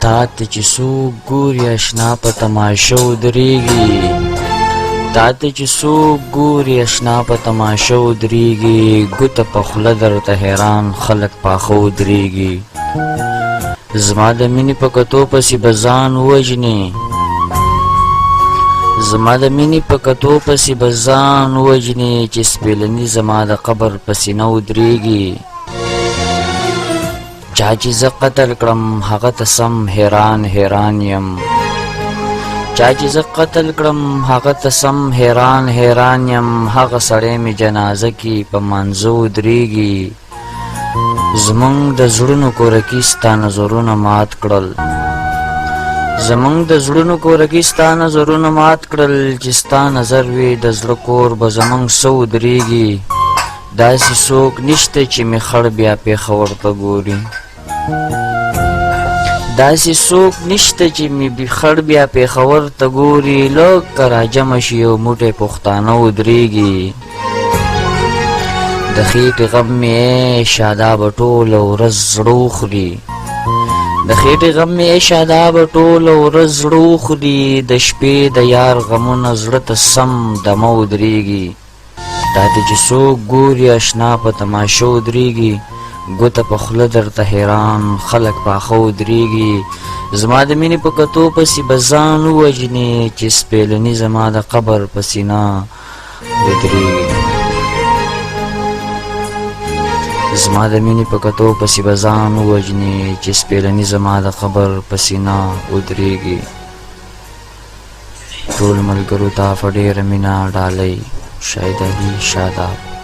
تاته چې څوک ګوري اشنا په تماشو درېږي تاته چې څوک ګوري اشنا په تماشو درېږي ګوته په خوله درته حیران خلک پاخه ودرېږي زما د مینې په کتو پسې به ځان ووژنې زما د مینې په کتو پسې به ځان ووژنې چې سپېلني زما د قبر په سینه ودرېږي چا چې زه قتل کړم هغه ته سم حیران حیران یم چا چې زه قتل کړم هغه ته سم حیران حیران یم هغه سړی مې جنازه کې په مانځه ودرېږي زمونږ د زړونو کورکي ستا نظرونه مات کړل زمونږ د زړونو کورکي ستا نظرونه مات کړل چې ستا نظر وي د زړه کور به زمونږ څه ودرېږي داسې څوک نشته چې مې خړ بیا پېښور ته ګوري داسې څوک نشته چې مې خړ بیا پېښور ته ګوري لږ که راجمع شي یو موټی پښتانه ودرېږي د خېټې غم مې شادا به ټوله ورځ زړه وخوري د خېټې غم مې شادا به ټوله ورځ زړه وخوري د شپې د یار غمونه زړه ته سم دمه ودرېږي تاته چې څوک ګوري اشنا په تماشو ودرېږي ګوته په خوله درته حیران خلک پاخه ودرېږي زما د مینې په کتو پسې به ځان ووژنې چې سپېلني زما د قبر په سینه ودرېږي زما د مینې په کتو پسې به ځان ووژنې چې سپېلني زما د قبر په سینه ودرېږي ټول ملګرو ته په ډېره مینه ډالۍ شاهد علي شاداب